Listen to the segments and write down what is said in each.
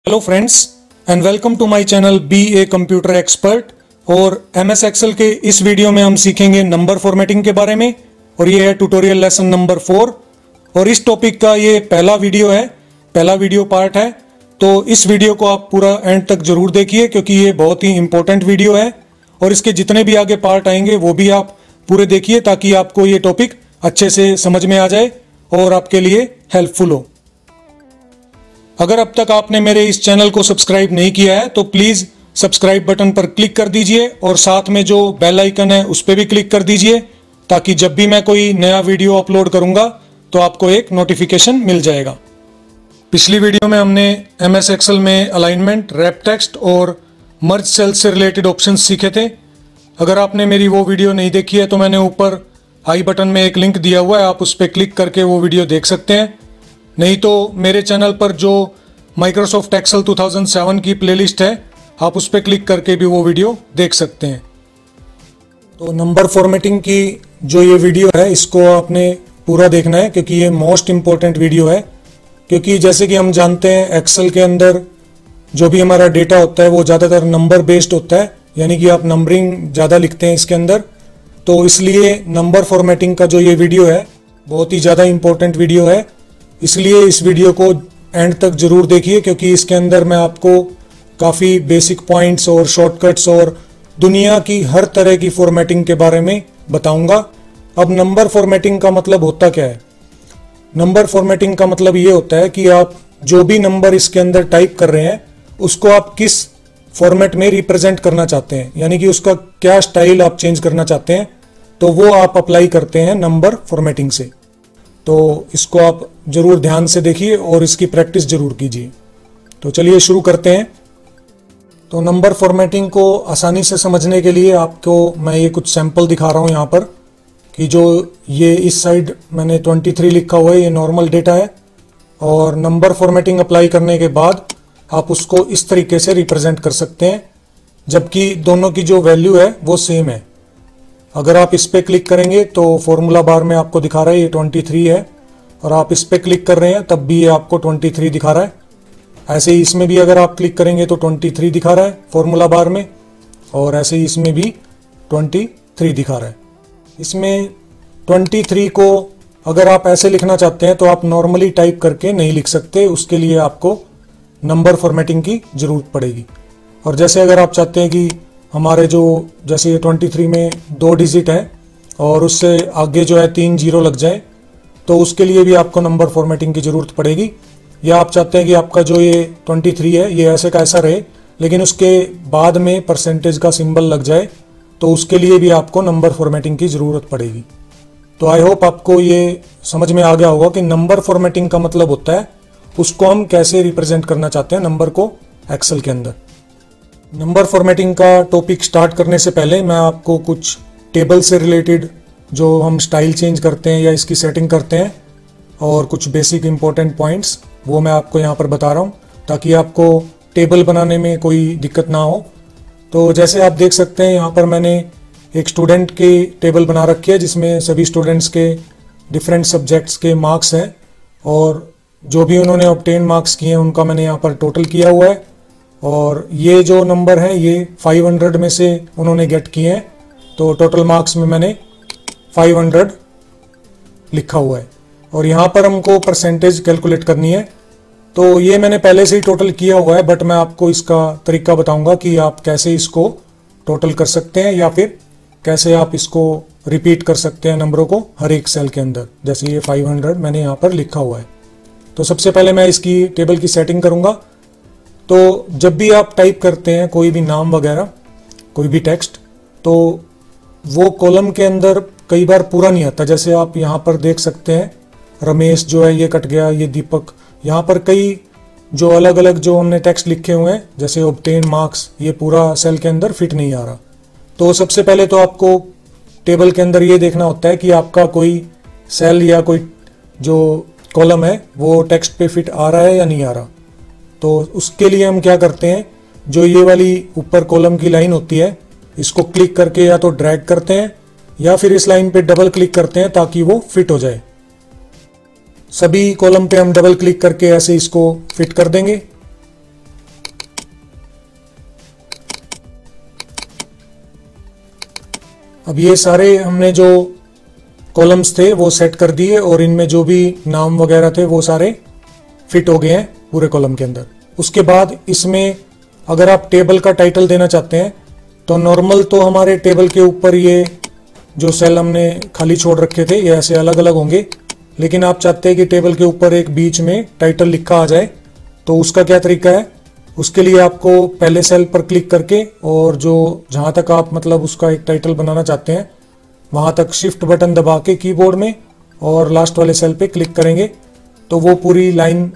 Hello friends and welcome to my channel be a computer expert. और MS Excel के इस video में हम सीखेंगे नंबर फॉर्मेटिंग के बारे में और ये है ट्यूटोरियल लेसन नंबर 4 और इस टॉपिक का ये पहला वीडियो पार्ट है। तो इस वीडियो को आप पूरा एंड तक जरूर देखिए क्योंकि ये बहुत ही इंपॉर्टेंट वीडियो है और इसके जितने भी आगे पार्ट आएंगे वो भी आप पूरे देखिए ताकि आपको ये टॉपिक अच्छे से समझ में आ जाए और आपके लिए हेल्पफुल हो। अगर अब तक आपने मेरे इस चैनल को सब्सक्राइब नहीं किया है तो प्लीज सब्सक्राइब बटन पर क्लिक कर दीजिए और साथ में जो बेल आइकन है उस पर भी क्लिक कर दीजिए ताकि जब भी मैं कोई नया वीडियो अपलोड करूंगा तो आपको एक नोटिफिकेशन मिल जाएगा। पिछली वीडियो में हमने MS एक्सेल में अलाइनमेंट, रैप टेक्स्ट और मर्ज सेल्स से रिलेटेड ऑप्शंस सीखे थे। अगर आपने मेरी वो वीडियो नहीं देखी है तो मैंने ऊपर आई बटन में एक लिंक दिया हुआ है, आप उस पर क्लिक करके वो वीडियो देख सकते हैं। नहीं तो मेरे चैनल पर जो माइक्रोसॉफ्ट एक्सेल 2007 की प्लेलिस्ट है आप उस पर क्लिक करके भी वो वीडियो देख सकते हैं। तो नंबर फॉर्मेटिंग की जो ये वीडियो है इसको आपने पूरा देखना है क्योंकि ये मोस्ट इम्पोर्टेंट वीडियो है। क्योंकि जैसे कि हम जानते हैं एक्सेल के अंदर जो भी हमारा डेटा होता है वो ज़्यादातर नंबर बेस्ड होता है, यानी कि आप नंबरिंग ज़्यादा लिखते हैं इसके अंदर। तो इसलिए नंबर फॉर्मेटिंग का जो ये वीडियो है बहुत ही ज़्यादा इम्पोर्टेंट वीडियो है, इसलिए इस वीडियो को एंड तक जरूर देखिए क्योंकि इसके अंदर मैं आपको काफ़ी बेसिक पॉइंट्स और शॉर्टकट्स और दुनिया की हर तरह की फॉर्मेटिंग के बारे में बताऊंगा। अब नंबर फॉर्मेटिंग का मतलब होता क्या है? नंबर फॉर्मेटिंग का मतलब ये होता है कि आप जो भी नंबर इसके अंदर टाइप कर रहे हैं उसको आप किस फॉर्मेट में रिप्रेजेंट करना चाहते हैं, यानी कि उसका क्या स्टाइल आप चेंज करना चाहते हैं, तो वो आप अप्लाई करते हैं नंबर फॉर्मेटिंग से। तो इसको आप जरूर ध्यान से देखिए और इसकी प्रैक्टिस जरूर कीजिए। तो चलिए शुरू करते हैं। तो नंबर फॉर्मेटिंग को आसानी से समझने के लिए आपको मैं ये कुछ सैंपल दिखा रहा हूँ यहाँ पर कि जो ये इस साइड मैंने 23 लिखा हुआ है, ये नॉर्मल डेटा है और नंबर फॉर्मेटिंग अप्लाई करने के बाद आप उसको इस तरीके से रिप्रेजेंट कर सकते हैं जबकि दोनों की जो वैल्यू है वो सेम है। अगर आप इस पर क्लिक करेंगे तो फॉर्मूला बार में आपको दिखा रहा है ये 23 है और आप इस पर क्लिक कर रहे हैं तब भी ये आपको 23 दिखा रहा है। ऐसे ही इसमें भी अगर आप क्लिक करेंगे तो 23 दिखा रहा है फॉर्मूला बार में और ऐसे ही इसमें भी 23 दिखा रहा है। इसमें 23 को अगर आप ऐसे लिखना चाहते हैं तो आप नॉर्मली टाइप करके नहीं लिख सकते, उसके लिए आपको नंबर फॉर्मेटिंग की जरूरत पड़ेगी। और जैसे अगर आप चाहते हैं कि हमारे जो जैसे ये 23 में 2 डिजिट है और उससे आगे जो है 3 जीरो लग जाए तो उसके लिए भी आपको नंबर फॉर्मेटिंग की ज़रूरत पड़ेगी। या आप चाहते हैं कि आपका जो ये 23 है ये ऐसे का ऐसा रहे लेकिन उसके बाद में परसेंटेज का सिंबल लग जाए तो उसके लिए भी आपको नंबर फॉर्मेटिंग की ज़रूरत पड़ेगी। तो आई होप आपको ये समझ में आ गया होगा कि नंबर फॉर्मेटिंग का मतलब होता है उसको हम कैसे रिप्रेजेंट करना चाहते हैं नंबर को एक्सेल के अंदर। नंबर फॉर्मेटिंग का टॉपिक स्टार्ट करने से पहले मैं आपको कुछ टेबल से रिलेटेड जो हम स्टाइल चेंज करते हैं या इसकी सेटिंग करते हैं और कुछ बेसिक इंपॉर्टेंट पॉइंट्स वो मैं आपको यहाँ पर बता रहा हूँ ताकि आपको टेबल बनाने में कोई दिक्कत ना हो। तो जैसे आप देख सकते हैं यहाँ पर मैंने एक स्टूडेंट की टेबल बना रखी है जिसमें सभी स्टूडेंट्स के डिफरेंट सब्जेक्ट्स के मार्क्स हैं और जो भी उन्होंने ऑब्टेन मार्क्स किए हैं उनका मैंने यहाँ पर टोटल किया हुआ है और ये जो नंबर है ये 500 में से उन्होंने गेट किए हैं तो टोटल मार्क्स में मैंने 500 लिखा हुआ है। और यहाँ पर हमको परसेंटेज कैलकुलेट करनी है तो ये मैंने पहले से ही टोटल किया हुआ है बट मैं आपको इसका तरीका बताऊंगा कि आप कैसे इसको टोटल कर सकते हैं या फिर कैसे आप इसको रिपीट कर सकते हैं नंबरों को हर एक सेल के अंदर। जैसे ये 500 मैंने यहाँ पर लिखा हुआ है। तो सबसे पहले मैं इसकी टेबल की सेटिंग करूँगा। तो जब भी आप टाइप करते हैं कोई भी नाम वगैरह कोई भी टेक्स्ट तो वो कॉलम के अंदर कई बार पूरा नहीं आता। जैसे आप यहाँ पर देख सकते हैं रमेश जो है ये कट गया, ये दीपक, यहाँ पर कई जो अलग अलग जो हमने टेक्स्ट लिखे हुए हैं जैसे ऑब्टेन मार्क्स ये पूरा सेल के अंदर फिट नहीं आ रहा। तो सबसे पहले तो आपको टेबल के अंदर ये देखना होता है कि आपका कोई सेल या कोई जो कॉलम है वो टेक्स्ट पे फिट आ रहा है या नहीं आ रहा। तो उसके लिए हम क्या करते हैं, जो ये वाली ऊपर कॉलम की लाइन होती है इसको क्लिक करके या तो ड्रैग करते हैं या फिर इस लाइन पे डबल क्लिक करते हैं ताकि वो फिट हो जाए। सभी कॉलम पे हम डबल क्लिक करके ऐसे इसको फिट कर देंगे। अब ये सारे हमने जो कॉलम्स थे वो सेट कर दिए और इनमें जो भी नाम वगैरह थे वो सारे फिट हो गए हैं पूरे कॉलम के अंदर। उसके बाद इसमें अगर आप टेबल का टाइटल देना चाहते हैं तो नॉर्मल तो हमारे टेबल के ऊपर ये जो सेल हमने खाली छोड़ रखे थे ये ऐसे अलग अलग होंगे, लेकिन आप चाहते हैं कि टेबल के ऊपर एक बीच में टाइटल लिखा आ जाए, तो उसका क्या तरीका है? उसके लिए आपको पहले सेल पर क्लिक करके और जो जहां तक आप मतलब उसका एक टाइटल बनाना चाहते हैं वहां तक शिफ्ट बटन दबा के कीबोर्ड में और लास्ट वाले सेल पे क्लिक करेंगे तो वो पूरी लाइन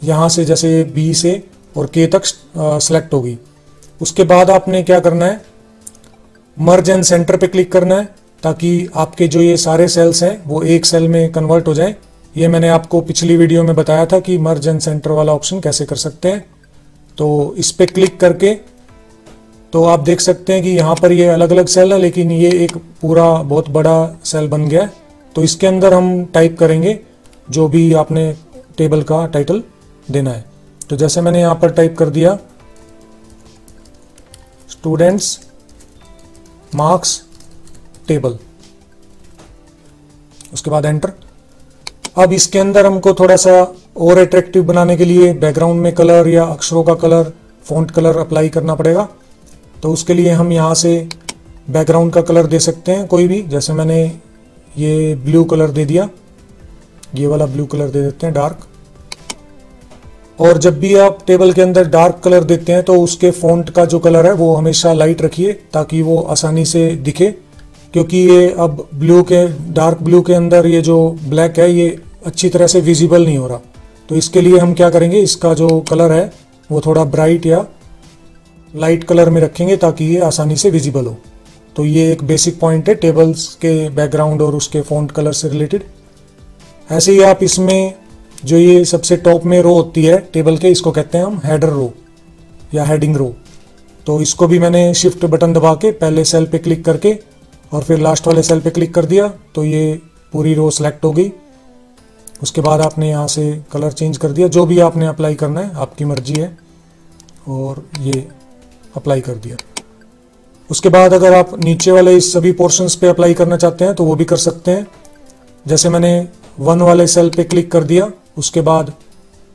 यहाँ से जैसे बी से और के तक सिलेक्ट होगी। उसके बाद आपने क्या करना है, मर्ज एंड सेंटर पे क्लिक करना है ताकि आपके जो ये सारे सेल्स हैं वो एक सेल में कन्वर्ट हो जाए। ये मैंने आपको पिछली वीडियो में बताया था कि मर्ज एंड सेंटर वाला ऑप्शन कैसे कर सकते हैं। तो इस पे क्लिक करके तो आप देख सकते हैं कि यहाँ पर ये अलग अलग सेल है, लेकिन ये एक पूरा बहुत बड़ा सेल बन गया है। तो इसके अंदर हम टाइप करेंगे जो भी आपने टेबल का टाइटल देना है। तो जैसे मैंने यहाँ पर टाइप कर दिया स्टूडेंट्स मार्क्स टेबल, उसके बाद एंटर। अब इसके अंदर हमको थोड़ा सा और अट्रैक्टिव बनाने के लिए बैकग्राउंड में कलर या अक्षरों का कलर, फॉन्ट कलर अप्लाई करना पड़ेगा। तो उसके लिए हम यहाँ से बैकग्राउंड का कलर दे सकते हैं कोई भी, जैसे मैंने ये ब्लू कलर दे दिया, ये वाला ब्लू कलर दे देते हैं डार्क। और जब भी आप टेबल के अंदर डार्क कलर देते हैं तो उसके फॉन्ट का जो कलर है वो हमेशा लाइट रखिए ताकि वो आसानी से दिखे, क्योंकि ये अब ब्लू के डार्क ब्लू के अंदर ये जो ब्लैक है ये अच्छी तरह से विजिबल नहीं हो रहा। तो इसके लिए हम क्या करेंगे, इसका जो कलर है वो थोड़ा ब्राइट या लाइट कलर में रखेंगे ताकि ये आसानी से विजिबल हो। तो ये एक बेसिक पॉइंट है टेबल्स के बैकग्राउंड और उसके फॉन्ट कलर से रिलेटेड। ऐसे ही आप इसमें जो ये सबसे टॉप में रो होती है टेबल के, इसको कहते हैं हम हेडर रो या हेडिंग रो। तो इसको भी मैंने शिफ्ट बटन दबा के पहले सेल पे क्लिक करके और फिर लास्ट वाले सेल पे क्लिक कर दिया तो ये पूरी रो सेलेक्ट हो गई। उसके बाद आपने यहाँ से कलर चेंज कर दिया, जो भी आपने अप्लाई करना है आपकी मर्जी है, और ये अप्लाई कर दिया। उसके बाद अगर आप नीचे वाले इस सभी पोर्शंस पे अप्लाई करना चाहते हैं तो वो भी कर सकते हैं। जैसे मैंने 1 वाले सेल पे क्लिक कर दिया, उसके बाद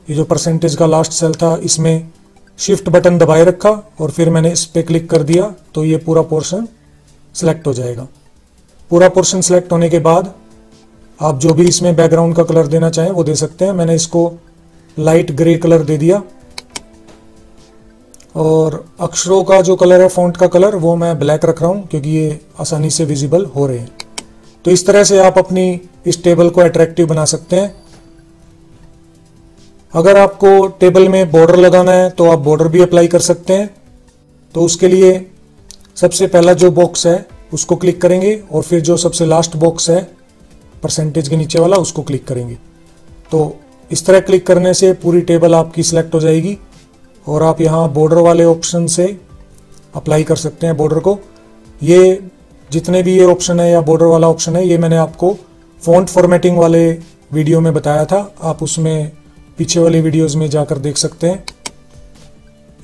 ये जो परसेंटेज का लास्ट सेल था इसमें शिफ्ट बटन दबाए रखा और फिर मैंने इस पे क्लिक कर दिया तो ये पूरा पोर्शन सिलेक्ट हो जाएगा। पूरा पोर्शन सिलेक्ट होने के बाद आप जो भी इसमें बैकग्राउंड का कलर देना चाहें वो दे सकते हैं। मैंने इसको लाइट ग्रे कलर दे दिया और अक्षरों का जो कलर है, फॉन्ट का कलर, वो मैं ब्लैक रख रहा हूं क्योंकि ये आसानी से विजिबल हो रहे हैं। तो इस तरह से आप अपनी इस टेबल को अट्रैक्टिव बना सकते हैं। अगर आपको टेबल में बॉर्डर लगाना है तो आप बॉर्डर भी अप्लाई कर सकते हैं। तो उसके लिए सबसे पहला जो बॉक्स है उसको क्लिक करेंगे और फिर जो सबसे लास्ट बॉक्स है परसेंटेज के नीचे वाला उसको क्लिक करेंगे। तो इस तरह क्लिक करने से पूरी टेबल आपकी सिलेक्ट हो जाएगी और आप यहाँ बॉर्डर वाले ऑप्शन से अप्लाई कर सकते हैं बॉर्डर को। ये जितने भी ये ऑप्शन है या बॉर्डर वाला ऑप्शन है ये मैंने आपको फॉन्ट फॉर्मेटिंग वाले वीडियो में बताया था, आप उसमें पीछे वाली वीडियोस में जाकर देख सकते हैं।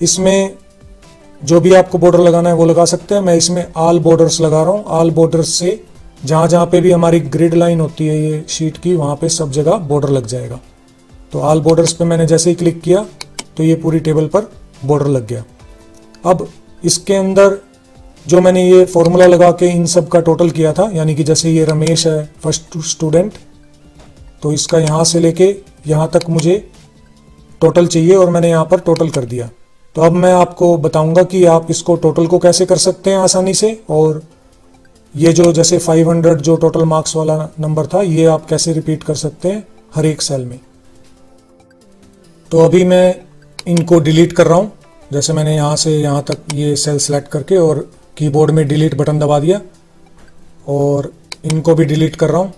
इसमें जो भी आपको बॉर्डर लगाना है वो लगा सकते हैं। मैं इसमें ऑल बॉर्डर्स लगा रहा हूँ। ऑल बॉर्डर्स से जहाँ जहाँ पे भी हमारी ग्रिड लाइन होती है ये शीट की, वहाँ पे सब जगह बॉर्डर लग जाएगा। तो ऑल बॉर्डर्स पे मैंने जैसे ही क्लिक किया तो ये पूरी टेबल पर बॉर्डर लग गया। अब इसके अंदर जो मैंने ये फॉर्मूला लगा के इन सब का टोटल किया था, यानी कि जैसे ये रमेश है फर्स्ट स्टूडेंट, तो इसका यहाँ से लेके यहाँ तक मुझे टोटल चाहिए और मैंने यहाँ पर टोटल कर दिया। तो अब मैं आपको बताऊंगा कि आप इसको टोटल को कैसे कर सकते हैं आसानी से, और ये जो जैसे 500 जो टोटल मार्क्स वाला नंबर था ये आप कैसे रिपीट कर सकते हैं हर एक सेल में। तो अभी मैं इनको डिलीट कर रहा हूँ। जैसे मैंने यहाँ से यहाँ तक ये सेल सेलेक्ट करके और कीबोर्ड में डिलीट बटन दबा दिया और इनको भी डिलीट कर रहा हूँ।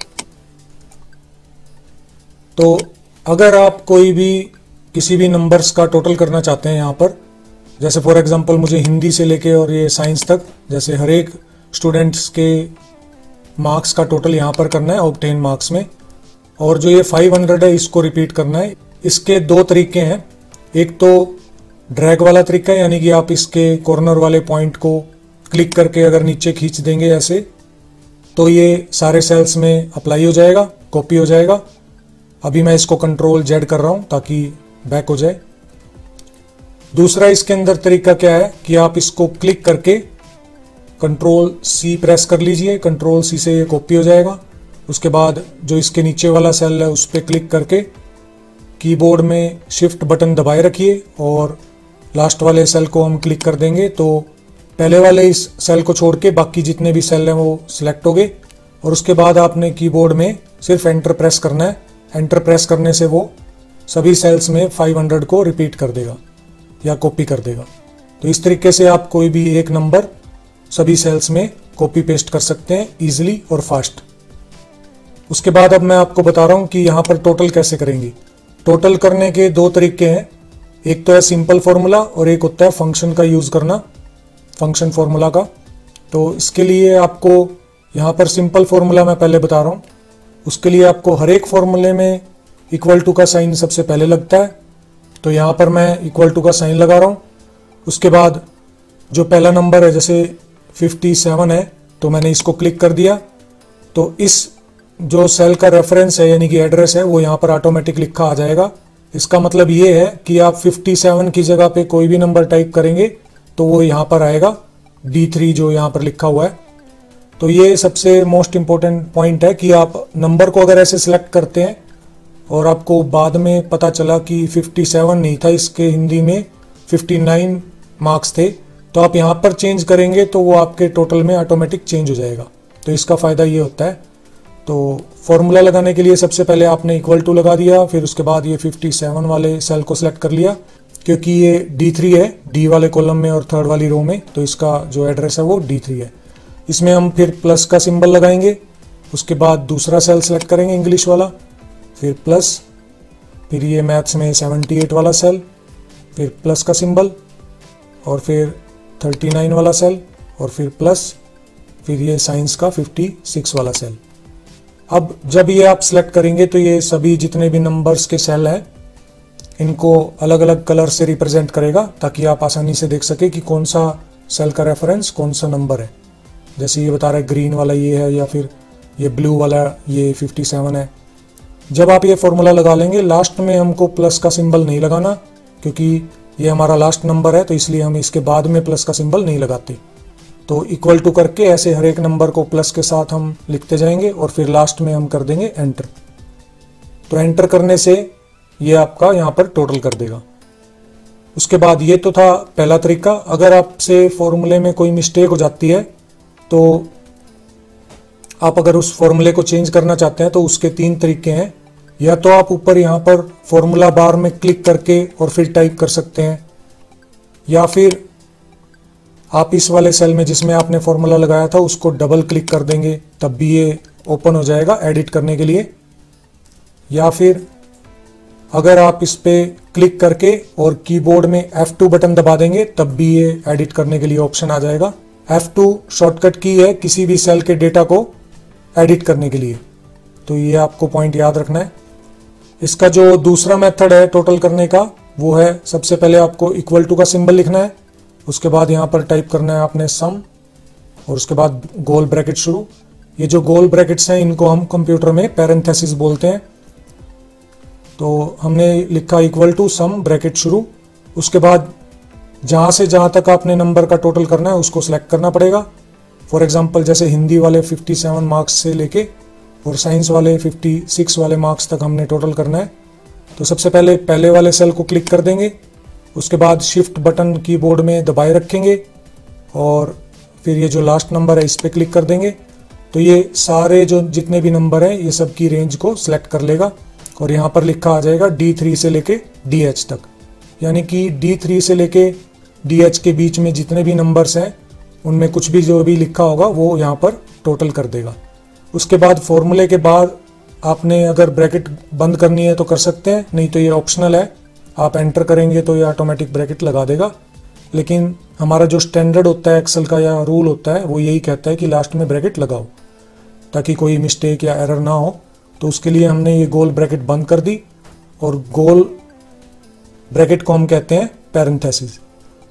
तो अगर आप कोई भी किसी भी नंबर्स का टोटल करना चाहते हैं यहाँ पर, जैसे फॉर एग्जांपल मुझे हिंदी से लेके और ये साइंस तक, जैसे हर एक स्टूडेंट्स के मार्क्स का टोटल यहाँ पर करना है ऑब्टेन मार्क्स में, और जो ये 500 है इसको रिपीट करना है। इसके दो तरीके हैं। एक तो ड्रैग वाला तरीका है, यानी कि आप इसके कॉर्नर वाले पॉइंट को क्लिक करके अगर नीचे खींच देंगे ऐसे तो ये सारे सेल्स में अप्लाई हो जाएगा, कॉपी हो जाएगा। अभी मैं इसको कंट्रोल जेड कर रहा हूं ताकि बैक हो जाए। दूसरा इसके अंदर तरीका क्या है कि आप इसको क्लिक करके कंट्रोल सी प्रेस कर लीजिए, कंट्रोल सी से ये कॉपी हो जाएगा। उसके बाद जो इसके नीचे वाला सेल है उस पर क्लिक करके कीबोर्ड में शिफ्ट बटन दबाए रखिए और लास्ट वाले सेल को हम क्लिक कर देंगे तो पहले वाले इस सेल को छोड़ के बाकी जितने भी सेल हैं वो सिलेक्ट हो गए। और उसके बाद आपने कीबोर्ड में सिर्फ एंटर प्रेस करना है। एंटर प्रेस करने से वो सभी सेल्स में 500 को रिपीट कर देगा या कॉपी कर देगा। तो इस तरीके से आप कोई भी एक नंबर सभी सेल्स में कॉपी पेस्ट कर सकते हैं इजीली और फास्ट। उसके बाद अब मैं आपको बता रहा हूं कि यहां पर टोटल कैसे करेंगे। टोटल करने के दो तरीके हैं, एक तो है सिंपल फॉर्मूला और एक होता है फंक्शन का यूज करना, फंक्शन फॉर्मूला का। तो इसके लिए आपको यहाँ पर सिंपल फॉर्मूला मैं पहले बता रहा हूँ। उसके लिए आपको हर एक फॉर्मूले में इक्वल टू का साइन सबसे पहले लगता है, तो यहाँ पर मैं इक्वल टू का साइन लगा रहा हूँ। उसके बाद जो पहला नंबर है जैसे 57 है तो मैंने इसको क्लिक कर दिया, तो इस जो सेल का रेफरेंस है यानी कि एड्रेस है वो यहाँ पर ऑटोमेटिक लिखा आ जाएगा। इसका मतलब ये है कि आप 57 की जगह पे कोई भी नंबर टाइप करेंगे तो वो यहाँ पर आएगा D3 जो यहाँ पर लिखा हुआ है। तो ये सबसे मोस्ट इम्पोर्टेंट पॉइंट है कि आप नंबर को अगर ऐसे सिलेक्ट करते हैं और आपको बाद में पता चला कि 57 नहीं था, इसके हिंदी में 59 मार्क्स थे, तो आप यहाँ पर चेंज करेंगे तो वो आपके टोटल में ऑटोमेटिक चेंज हो जाएगा। तो इसका फ़ायदा ये होता है। तो फॉर्मूला लगाने के लिए सबसे पहले आपने इक्वल टू लगा दिया, फिर उसके बाद ये 57 वाले सेल को सिलेक्ट कर लिया क्योंकि ये D3 है, D वाले कॉलम में और थर्ड वाली रो में, तो इसका जो एड्रेस है वो D3 है। इसमें हम फिर प्लस का सिंबल लगाएंगे। उसके बाद दूसरा सेल सेलेक्ट करेंगे इंग्लिश वाला, फिर प्लस, फिर ये मैथ्स में 78 वाला सेल, फिर प्लस का सिंबल, और फिर 39 वाला सेल, और फिर प्लस, फिर ये साइंस का 56 वाला सेल। अब जब ये आप सिलेक्ट करेंगे तो ये सभी जितने भी नंबर्स के सेल हैं इनको अलग अलग कलर से रिप्रेजेंट करेगा ताकि आप आसानी से देख सके कि कौन सा सेल का रेफरेंस कौन सा नंबर है। जैसे ये बता रहा है ग्रीन वाला ये है या फिर ये ब्लू वाला ये 57 है। जब आप ये फॉर्मूला लगा लेंगे लास्ट में हमको प्लस का सिंबल नहीं लगाना क्योंकि ये हमारा लास्ट नंबर है, तो इसलिए हम इसके बाद में प्लस का सिंबल नहीं लगाते। तो इक्वल टू करके ऐसे हर एक नंबर को प्लस के साथ हम लिखते जाएंगे और फिर लास्ट में हम कर देंगे एंटर। तो एंटर करने से ये आपका यहाँ पर टोटल कर देगा। उसके बाद ये तो था पहला तरीका। अगर आपसे फॉर्मूले में कोई मिस्टेक हो जाती है तो आप अगर उस फॉर्मूले को चेंज करना चाहते हैं तो उसके 3 तरीके हैं। या तो आप ऊपर यहाँ पर फॉर्मूला बार में क्लिक करके और फिर टाइप कर सकते हैं, या फिर आप इस वाले सेल में जिसमें आपने फॉर्मूला लगाया था उसको डबल क्लिक कर देंगे, तब भी ये ओपन हो जाएगा एडिट करने के लिए। या फिर अगर आप इस पे क्लिक करके और कीबोर्ड में F2 बटन दबा देंगे तब भी ये एडिट करने के लिए ऑप्शन आ जाएगा। F2 शॉर्टकट की है किसी भी सेल के डेटा को एडिट करने के लिए, तो ये आपको पॉइंट याद रखना है। इसका जो दूसरा मेथड है टोटल करने का वो है, सबसे पहले आपको इक्वल टू का सिंबल लिखना है, उसके बाद यहाँ पर टाइप करना है आपने सम, और उसके बाद गोल ब्रैकेट शुरू। ये जो गोल ब्रैकेट्स हैं इनको हम कंप्यूटर में पैरेंथेसिस बोलते हैं। तो हमने लिखा इक्वल टू सम ब्रैकेट शुरू। उसके बाद जहाँ से जहाँ तक आपने नंबर का टोटल करना है उसको सिलेक्ट करना पड़ेगा। फॉर एग्जांपल जैसे हिंदी वाले 57 मार्क्स से लेके और साइंस वाले 56 वाले मार्क्स तक हमने टोटल करना है। तो सबसे पहले पहले वाले सेल को क्लिक कर देंगे, उसके बाद शिफ्ट बटन कीबोर्ड में दबाए रखेंगे और फिर ये जो लास्ट नंबर है इस पर क्लिक कर देंगे। तो ये सारे जो जितने भी नंबर हैं ये सब की रेंज को सिलेक्ट कर लेगा और यहाँ पर लिखा आ जाएगा D3 से लेके DH तक, यानी कि D3 से लेके DH के बीच में जितने भी नंबर्स हैं उनमें कुछ भी जो भी लिखा होगा वो यहाँ पर टोटल कर देगा। उसके बाद फॉर्मूले के बाद आपने अगर ब्रैकेट बंद करनी है तो कर सकते हैं, नहीं तो ये ऑप्शनल है। आप एंटर करेंगे तो ये ऑटोमेटिक ब्रैकेट लगा देगा, लेकिन हमारा जो स्टैंडर्ड होता है एक्सेल का या रूल होता है वो यही कहता है कि लास्ट में ब्रैकेट लगाओ ताकि कोई मिस्टेक या एरर ना हो। तो उसके लिए हमने ये गोल ब्रैकेट बंद कर दी और गोल ब्रैकेट को हम कहते हैं पैरेंथेसिस।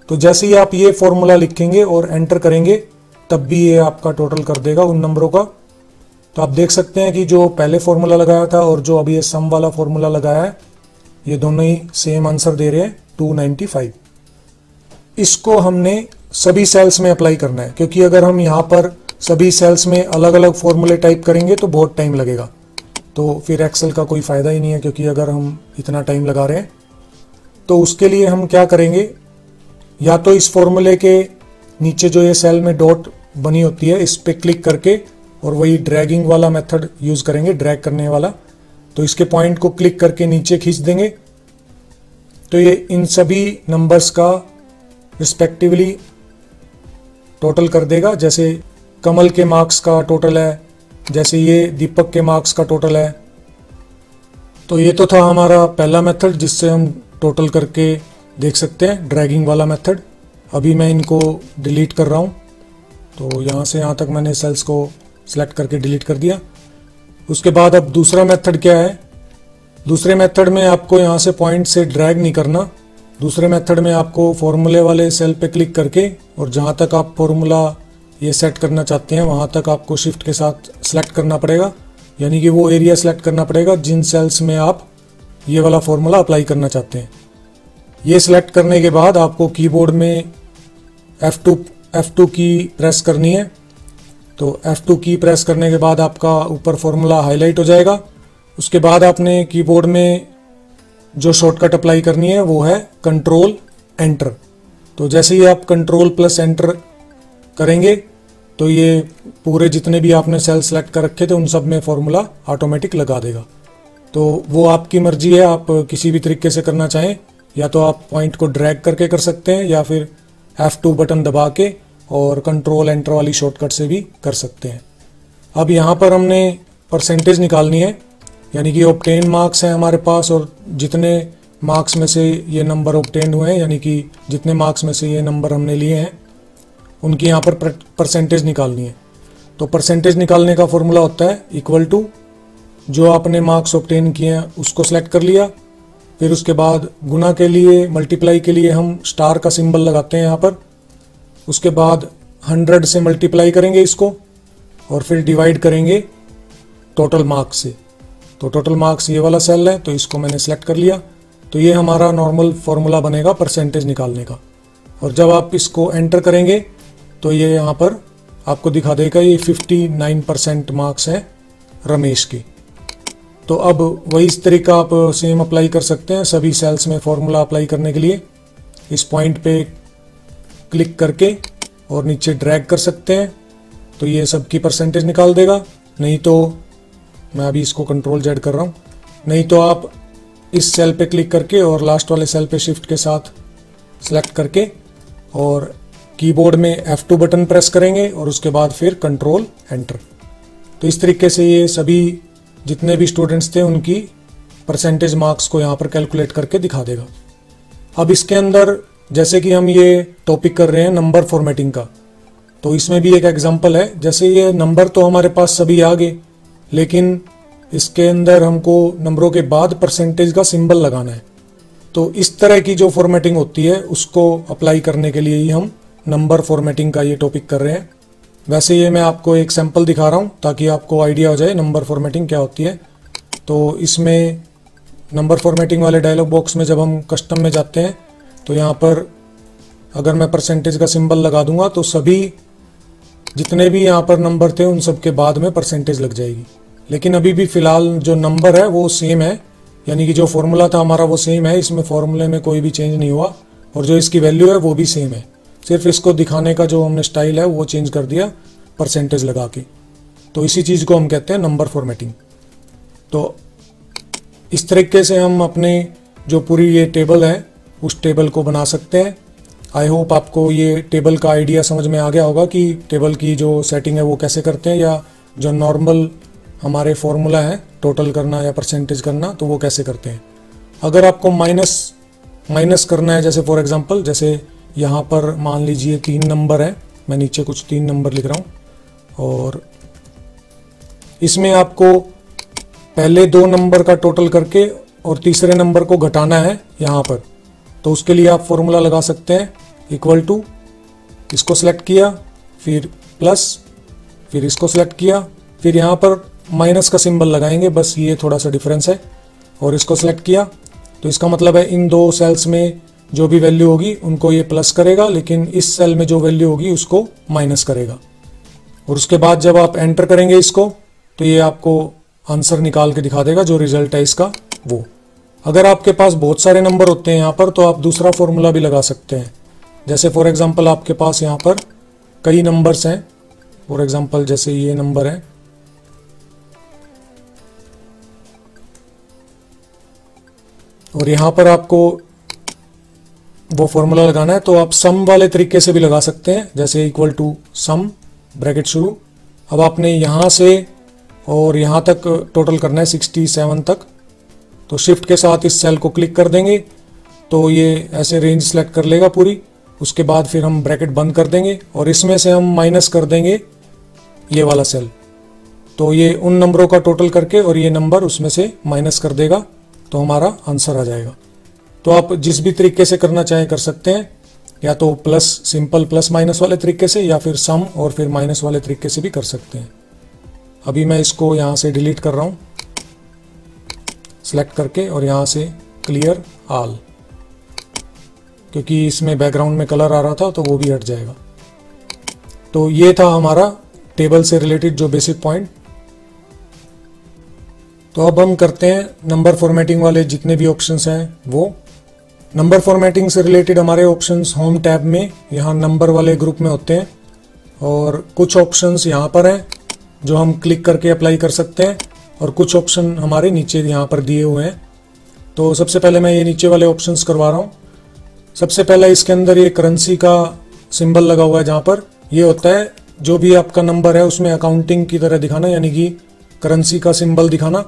तो जैसे ही आप ये फॉर्मूला लिखेंगे और एंटर करेंगे तब भी ये आपका टोटल कर देगा उन नंबरों का तो आप देख सकते हैं कि जो पहले फॉर्मूला लगाया था और जो अभी ये सम वाला फॉर्मूला लगाया है, ये दोनों ही सेम आंसर दे रहे हैं 295। इसको हमने सभी सेल्स में अप्लाई करना है, क्योंकि अगर हम यहाँ पर सभी सेल्स में अलग अलग फॉर्मूले टाइप करेंगे तो बहुत टाइम लगेगा, तो फिर एक्सेल का कोई फ़ायदा ही नहीं है। क्योंकि अगर हम इतना टाइम लगा रहे हैं तो उसके लिए हम क्या करेंगे, या तो इस फॉर्मूले के नीचे जो ये सेल में डॉट बनी होती है इस पे क्लिक करके और वही ड्रैगिंग वाला मेथड यूज़ करेंगे, ड्रैग करने वाला। तो इसके पॉइंट को क्लिक करके नीचे खींच देंगे तो ये इन सभी नंबर्स का रिस्पेक्टिवली टोटल कर देगा। जैसे कमल के मार्क्स का टोटल है, जैसे ये दीपक के मार्क्स का टोटल है। तो ये तो था हमारा पहला मेथड जिससे हम टोटल करके देख सकते हैं, ड्रैगिंग वाला मेथड। अभी मैं इनको डिलीट कर रहा हूँ, तो यहाँ से यहाँ तक मैंने सेल्स को सिलेक्ट करके डिलीट कर दिया। उसके बाद अब दूसरा मेथड क्या है, दूसरे मेथड में आपको यहाँ से पॉइंट से ड्रैग नहीं करना। दूसरे मेथड में आपको फॉर्मूले वाले सेल पे क्लिक करके और जहाँ तक आप फॉर्मूला ये सेट करना चाहते हैं वहाँ तक आपको शिफ्ट के साथ सेलेक्ट करना पड़ेगा, यानी कि वो एरिया सेलेक्ट करना पड़ेगा जिन सेल्स में आप ये वाला फॉर्मूला अप्लाई करना चाहते हैं। ये सिलेक्ट करने के बाद आपको कीबोर्ड में F2 की प्रेस करनी है। तो F2 की प्रेस करने के बाद आपका ऊपर फॉर्मूला हाईलाइट हो जाएगा। उसके बाद आपने कीबोर्ड में जो शॉर्टकट अप्लाई करनी है वो है कंट्रोल एंटर। तो जैसे ही आप कंट्रोल प्लस एंटर करेंगे तो ये पूरे जितने भी आपने सेल सेलेक्ट कर रखे थे उन सब में फॉर्मूला ऑटोमेटिक लगा देगा। तो वो आपकी मर्जी है, आप किसी भी तरीके से करना चाहें, या तो आप पॉइंट को ड्रैग करके कर सकते हैं या फिर F2 बटन दबा के और कंट्रोल एंटर वाली शॉर्टकट से भी कर सकते हैं। अब यहाँ पर हमने परसेंटेज निकालनी है, यानी कि ऑब्टेन मार्क्स हैं हमारे पास और जितने मार्क्स में से ये नंबर ऑब्टेन हुए हैं, यानी कि जितने मार्क्स में से ये नंबर हमने लिए हैं उनकी यहाँ पर परसेंटेज निकालनी है। तो परसेंटेज निकालने का फॉर्मूला होता है इक्वल टू जो आपने मार्क्स ऑब्टेन किए हैं उसको सेलेक्ट कर लिया, फिर उसके बाद गुना के लिए मल्टीप्लाई के लिए हम स्टार का सिंबल लगाते हैं यहाँ पर। उसके बाद 100 से मल्टीप्लाई करेंगे इसको और फिर डिवाइड करेंगे टोटल मार्क्स से। तो टोटल मार्क्स ये वाला सेल है तो इसको मैंने सेलेक्ट कर लिया। तो ये हमारा नॉर्मल फॉर्मूला बनेगा परसेंटेज निकालने का। और जब आप इसको एंटर करेंगे तो ये यहाँ पर आपको दिखा देगा ये 59% मार्क्स हैं रमेश के। तो अब वही इस तरीका आप सेम अप्लाई कर सकते हैं सभी सेल्स में फॉर्मूला अप्लाई करने के लिए। इस पॉइंट पे क्लिक करके और नीचे ड्रैग कर सकते हैं तो ये सबकी परसेंटेज निकाल देगा। नहीं तो मैं अभी इसको कंट्रोल जेड कर रहा हूँ, नहीं तो आप इस सेल पे क्लिक करके और लास्ट वाले सेल पे शिफ्ट के साथ सेलेक्ट करके और कीबोर्ड में F2 बटन प्रेस करेंगे और उसके बाद फिर कंट्रोल एंटर। तो इस तरीके से ये सभी जितने भी स्टूडेंट्स थे उनकी परसेंटेज मार्क्स को यहाँ पर कैलकुलेट करके दिखा देगा। अब इसके अंदर जैसे कि हम ये टॉपिक कर रहे हैं नंबर फॉर्मेटिंग का, तो इसमें भी एक एग्जांपल है। जैसे ये नंबर तो हमारे पास सभी आ गए, लेकिन इसके अंदर हमको नंबरों के बाद परसेंटेज का सिंबल लगाना है। तो इस तरह की जो फॉर्मेटिंग होती है उसको अप्लाई करने के लिए ही हम नंबर फॉर्मेटिंग का ये टॉपिक कर रहे हैं। वैसे ये मैं आपको एक सैंपल दिखा रहा हूँ ताकि आपको आइडिया हो जाए नंबर फॉर्मेटिंग क्या होती है। तो इसमें नंबर फॉर्मेटिंग वाले डायलॉग बॉक्स में जब हम कस्टम में जाते हैं तो यहाँ पर अगर मैं परसेंटेज का सिंबल लगा दूंगा तो सभी जितने भी यहाँ पर नंबर थे उन सब के बाद में परसेंटेज लग जाएगी। लेकिन अभी भी फिलहाल जो नंबर है वो सेम है, यानी कि जो फॉर्मूला था हमारा वो सेम है, इसमें फॉर्मूले में कोई भी चेंज नहीं हुआ और जो इसकी वैल्यू है वो भी सेम है। सिर्फ इसको दिखाने का जो हमने स्टाइल है वो चेंज कर दिया परसेंटेज लगा के। तो इसी चीज़ को हम कहते हैं नंबर फॉर्मेटिंग। तो इस तरीके से हम अपने जो पूरी ये टेबल है उस टेबल को बना सकते हैं। आई होप आपको ये टेबल का आइडिया समझ में आ गया होगा कि टेबल की जो सेटिंग है वो कैसे करते हैं, या जो नॉर्मल हमारे फॉर्मूला है टोटल करना या परसेंटेज करना तो वो कैसे करते हैं। अगर आपको माइनस करना है, जैसे फॉर एग्जांपल जैसे यहाँ पर मान लीजिए 3 नंबर है, मैं नीचे कुछ 3 नंबर लिख रहा हूँ और इसमें आपको पहले 2 नंबर का टोटल करके और तीसरे नंबर को घटाना है यहाँ पर। तो उसके लिए आप फॉर्मूला लगा सकते हैं इक्वल टू, इसको सेलेक्ट किया फिर प्लस, फिर इसको सेलेक्ट किया फिर यहाँ पर माइनस का सिंबल लगाएंगे, बस ये थोड़ा सा डिफरेंस है। और इसको सेलेक्ट किया तो इसका मतलब है इन दो सेल्स में जो भी वैल्यू होगी उनको ये प्लस करेगा, लेकिन इस सेल में जो वैल्यू होगी उसको माइनस करेगा। और उसके बाद जब आप एंटर करेंगे इसको तो ये आपको आंसर निकाल के दिखा देगा जो रिजल्ट है इसका वो। अगर आपके पास बहुत सारे नंबर होते हैं यहाँ पर तो आप दूसरा फॉर्मूला भी लगा सकते हैं। जैसे फॉर एग्जांपल आपके पास यहाँ पर कई नंबर्स हैं, फॉर एग्जांपल जैसे ये नंबर है, और यहाँ पर आपको वो फॉर्मूला लगाना है तो आप सम वाले तरीके से भी लगा सकते हैं, जैसे इक्वल टू सम ब्रैकेट शुरू। अब आपने यहाँ से और यहाँ तक टोटल करना है 67 तक, तो शिफ्ट के साथ इस सेल को क्लिक कर देंगे तो ये ऐसे रेंज सेलेक्ट कर लेगा पूरी। उसके बाद फिर हम ब्रैकेट बंद कर देंगे और इसमें से हम माइनस कर देंगे ये वाला सेल, तो ये उन नंबरों का टोटल करके और ये नंबर उसमें से माइनस कर देगा, तो हमारा आंसर आ जाएगा। तो आप जिस भी तरीके से करना चाहें कर सकते हैं, या तो प्लस सिंपल प्लस माइनस वाले तरीके से, या फिर सम और फिर माइनस वाले तरीके से भी कर सकते हैं। अभी मैं इसको यहाँ से डिलीट कर रहा हूँ सेलेक्ट करके, और यहाँ से क्लियर ऑल, क्योंकि इसमें बैकग्राउंड में कलर आ रहा था तो वो भी हट जाएगा। तो ये था हमारा टेबल से रिलेटेड जो बेसिक पॉइंट। तो अब हम करते हैं नंबर फॉर्मेटिंग वाले जितने भी ऑप्शंस हैं वो। नंबर फॉर्मेटिंग से रिलेटेड हमारे ऑप्शंस होम टैब में यहाँ नंबर वाले ग्रुप में होते हैं, और कुछ ऑप्शंस यहाँ पर हैं जो हम क्लिक करके अप्लाई कर सकते हैं, और कुछ ऑप्शन हमारे नीचे यहाँ पर दिए हुए हैं। तो सबसे पहले मैं ये नीचे वाले ऑप्शंस करवा रहा हूँ। सबसे पहले इसके अंदर ये करेंसी का सिंबल लगा हुआ है, जहाँ पर ये होता है जो भी आपका नंबर है उसमें अकाउंटिंग की तरह दिखाना, यानी कि करेंसी का सिंबल दिखाना।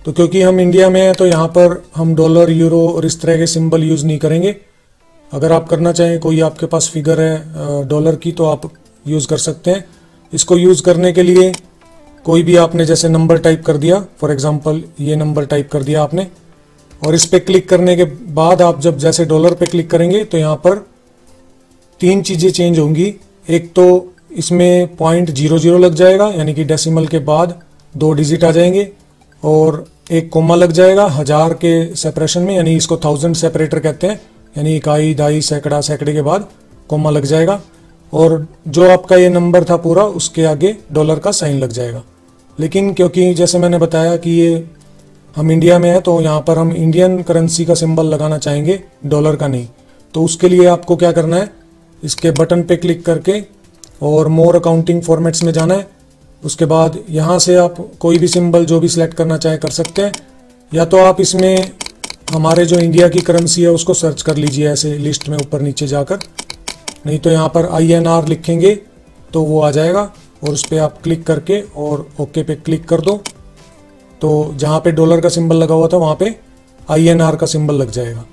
तो क्योंकि हम इंडिया में हैं तो यहाँ पर हम डॉलर, यूरो और इस तरह के सिंबल यूज़ नहीं करेंगे। अगर आप करना चाहें, कोई आपके पास फिगर है डॉलर की, तो आप यूज़ कर सकते हैं। इसको यूज़ करने के लिए कोई भी आपने जैसे नंबर टाइप कर दिया, फॉर एग्जांपल ये नंबर टाइप कर दिया आपने, और इस पर क्लिक करने के बाद आप जब जैसे डॉलर पे क्लिक करेंगे तो यहाँ पर तीन चीज़ें चेंज होंगी। एक तो इसमें .00 लग जाएगा, यानी कि डेसिमल के बाद 2 डिजिट आ जाएंगे, और एक कोमा लग जाएगा 1000 के सेपरेशन में, यानी इसको 1000 सेपरेटर कहते हैं, यानी इकाई, दाई, सैकड़ा, सैकड़े के बाद कोमा लग जाएगा, और जो आपका ये नंबर था पूरा उसके आगे डॉलर का साइन लग जाएगा। लेकिन क्योंकि जैसे मैंने बताया कि ये हम इंडिया में है तो यहाँ पर हम इंडियन करेंसी का सिंबल लगाना चाहेंगे, डॉलर का नहीं। तो उसके लिए आपको क्या करना है, इसके बटन पे क्लिक करके और मोर अकाउंटिंग फॉर्मेट्स में जाना है। उसके बाद यहाँ से आप कोई भी सिंबल जो भी सिलेक्ट करना चाहे कर सकते हैं, या तो आप इसमें हमारे जो इंडिया की करेंसी है उसको सर्च कर लीजिए ऐसे लिस्ट में ऊपर नीचे जाकर, नहीं तो यहाँ पर INR लिखेंगे तो वो आ जाएगा, और उस पर आप क्लिक करके और ओके पे क्लिक कर दो, तो जहाँ पे डॉलर का सिंबल लगा हुआ था वहाँ पे INR का सिंबल लग जाएगा।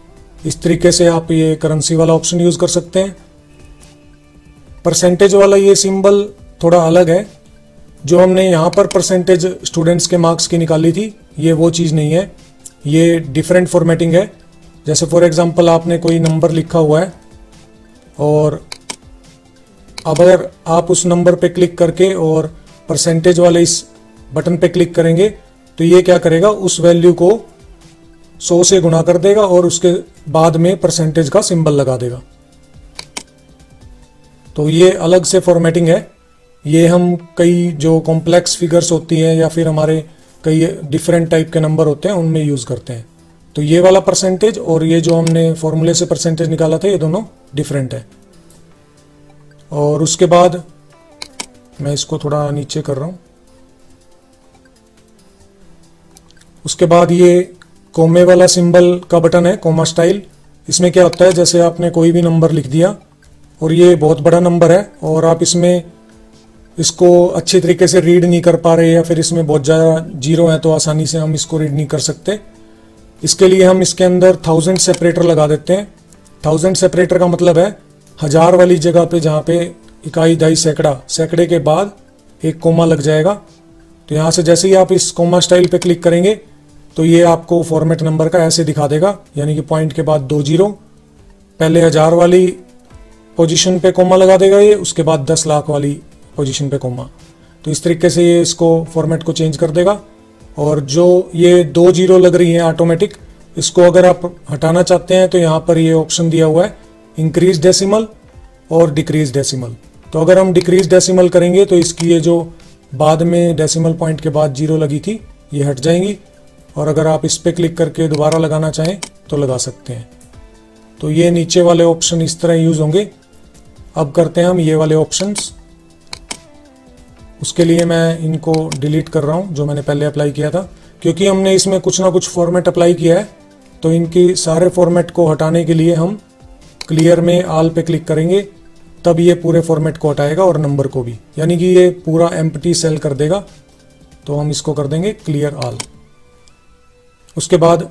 इस तरीके से आप ये करेंसी वाला ऑप्शन यूज़ कर सकते हैं। परसेंटेज वाला ये सिंबल थोड़ा अलग है। जो हमने यहाँ पर परसेंटेज स्टूडेंट्स के मार्क्स की निकाली थी, ये वो चीज़ नहीं है, ये डिफरेंट फॉर्मेटिंग है। जैसे फॉर एग्जांपल आपने कोई नंबर लिखा हुआ है, और अब अगर आप उस नंबर पे क्लिक करके और परसेंटेज वाले इस बटन पे क्लिक करेंगे तो ये क्या करेगा, उस वैल्यू को 100 से गुणा कर देगा और उसके बाद में परसेंटेज का सिंबल लगा देगा। तो ये अलग से फॉर्मेटिंग है। ये हम कई जो कॉम्प्लेक्स फिगर्स होती हैं या फिर हमारे कई डिफरेंट टाइप के नंबर होते हैं उनमें यूज़ करते हैं। तो ये वाला परसेंटेज और ये जो हमने फॉर्मूले से परसेंटेज निकाला था, ये दोनों डिफरेंट है। और उसके बाद मैं इसको थोड़ा नीचे कर रहा हूँ। उसके बाद ये कोमे वाला सिंबल का बटन है, कोमा स्टाइल। इसमें क्या होता है, जैसे आपने कोई भी नंबर लिख दिया और ये बहुत बड़ा नंबर है और आप इसमें इसको अच्छी तरीके से रीड नहीं कर पा रहे, या फिर इसमें बहुत ज़्यादा जीरो है तो आसानी से हम इसको रीड नहीं कर सकते। इसके लिए हम इसके अंदर 1000 सेपरेटर लगा देते हैं। 1000 सेपरेटर का मतलब है 1000 वाली जगह पे जहाँ पे इकाई, दाई, सैकड़ा, सैकड़े के बाद एक कोमा लग जाएगा। तो यहाँ से जैसे ही आप इस कोमा स्टाइल पे क्लिक करेंगे तो ये आपको फॉर्मेट नंबर का ऐसे दिखा देगा, यानी कि पॉइंट के बाद 2 जीरो, पहले 1000 वाली पोजीशन पे कोमा लगा देगा ये, उसके बाद 10 लाख वाली पोजीशन पे कोमा। तो इस तरीके से ये इसको फॉर्मेट को चेंज कर देगा। और जो ये 2 जीरो लग रही हैं ऑटोमेटिक, इसको अगर आप हटाना चाहते हैं तो यहाँ पर ये ऑप्शन दिया हुआ है इंक्रीज डेसिमल और डिक्रीज डेसिमल। तो अगर हम डिक्रीज डेसिमल करेंगे तो इसकी ये जो बाद में डेसिमल पॉइंट के बाद जीरो लगी थी ये हट जाएंगी, और अगर आप इस पर क्लिक करके दोबारा लगाना चाहें तो लगा सकते हैं। तो ये नीचे वाले ऑप्शन इस तरह यूज होंगे। अब करते हैं हम ये वाले ऑप्शंस। उसके लिए मैं इनको डिलीट कर रहा हूं जो मैंने पहले अप्लाई किया था, क्योंकि हमने इसमें कुछ ना कुछ फॉर्मेट अप्लाई किया है। तो इनकी सारे फॉर्मेट को हटाने के लिए हम क्लियर में ऑल पे क्लिक करेंगे, तब ये पूरे फॉर्मेट को हटाएगा और नंबर को भी, यानी कि ये पूरा एम्प्टी सेल कर देगा। तो हम इसको कर देंगे क्लियर ऑल। उसके बाद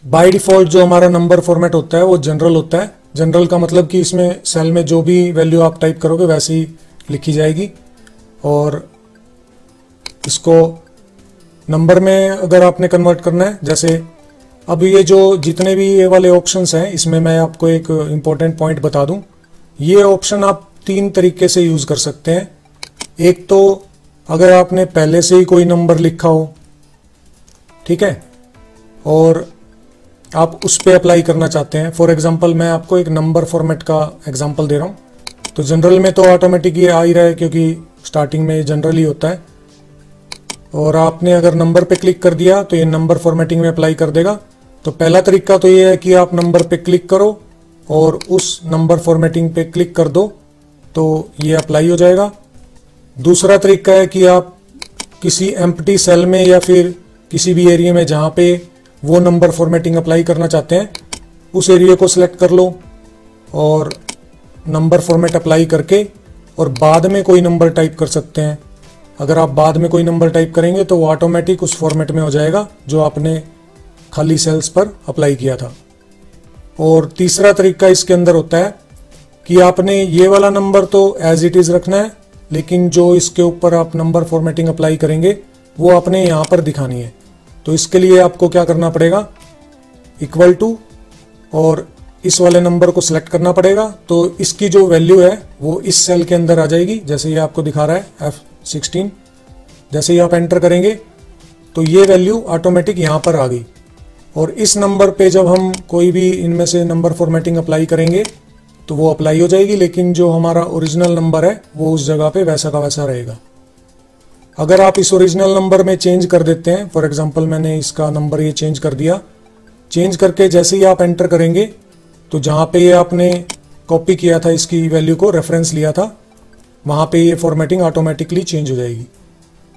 बाय डिफॉल्ट जो हमारा नंबर फॉर्मेट होता है वो जनरल होता है। जनरल का मतलब कि इसमें सेल में जो भी वैल्यू आप टाइप करोगे वैसे ही लिखी जाएगी। और इसको नंबर में अगर आपने कन्वर्ट करना है, जैसे अब ये जो जितने भी ये वाले ऑप्शंस हैं, इसमें मैं आपको एक इम्पोर्टेंट पॉइंट बता दूं। ये ऑप्शन आप 3 तरीके से यूज कर सकते हैं। एक तो अगर आपने पहले से ही कोई नंबर लिखा हो, ठीक है, और आप उस पर अप्लाई करना चाहते हैं। फॉर एग्जांपल मैं आपको एक नंबर फॉर्मेट का एग्जांपल दे रहा हूं। तो जनरल में तो ऑटोमेटिक ये आ ही रहा है क्योंकि स्टार्टिंग में जनरल ही होता है। और आपने अगर नंबर पे क्लिक कर दिया तो ये नंबर फॉर्मेटिंग में अप्लाई कर देगा। तो पहला तरीका तो ये है कि आप नंबर पे क्लिक करो और उस नंबर फॉर्मेटिंग पे क्लिक कर दो तो ये अप्लाई हो जाएगा। दूसरा तरीका है कि आप किसी एम्प्टी सेल में या फिर किसी भी एरिया में जहां पे वो नंबर फॉर्मेटिंग अप्लाई करना चाहते हैं उस एरिया को सिलेक्ट कर लो और नंबर फॉर्मेट अप्लाई करके और बाद में कोई नंबर टाइप कर सकते हैं। अगर आप बाद में कोई नंबर टाइप करेंगे तो वो ऑटोमेटिक उस फॉर्मेट में हो जाएगा जो आपने खाली सेल्स पर अप्लाई किया था। और तीसरा तरीका इसके अंदर होता है कि आपने ये वाला नंबर तो एज इट इज रखना है, लेकिन जो इसके ऊपर आप नंबर फॉर्मेटिंग अप्लाई करेंगे वो आपने यहाँ पर दिखानी है। तो इसके लिए आपको क्या करना पड़ेगा, इक्वल टू और इस वाले नंबर को सिलेक्ट करना पड़ेगा। तो इसकी जो वैल्यू है वो इस सेल के अंदर आ जाएगी, जैसे ये आपको दिखा रहा है F16। जैसे ही आप एंटर करेंगे तो ये वैल्यू ऑटोमेटिक यहाँ पर आ गई। और इस नंबर पे जब हम कोई भी इनमें से नंबर फॉर्मेटिंग अप्लाई करेंगे तो वो अप्लाई हो जाएगी, लेकिन जो हमारा ओरिजिनल नंबर है वो उस जगह पे वैसा का वैसा रहेगा। अगर आप इस ओरिजिनल नंबर में चेंज कर देते हैं, फॉर एग्जांपल मैंने इसका नंबर ये चेंज कर दिया, चेंज करके जैसे ही आप एंटर करेंगे तो जहाँ पे ये आपने कॉपी किया था इसकी वैल्यू को, रेफरेंस लिया था, वहाँ पे ये फॉर्मेटिंग ऑटोमेटिकली चेंज हो जाएगी।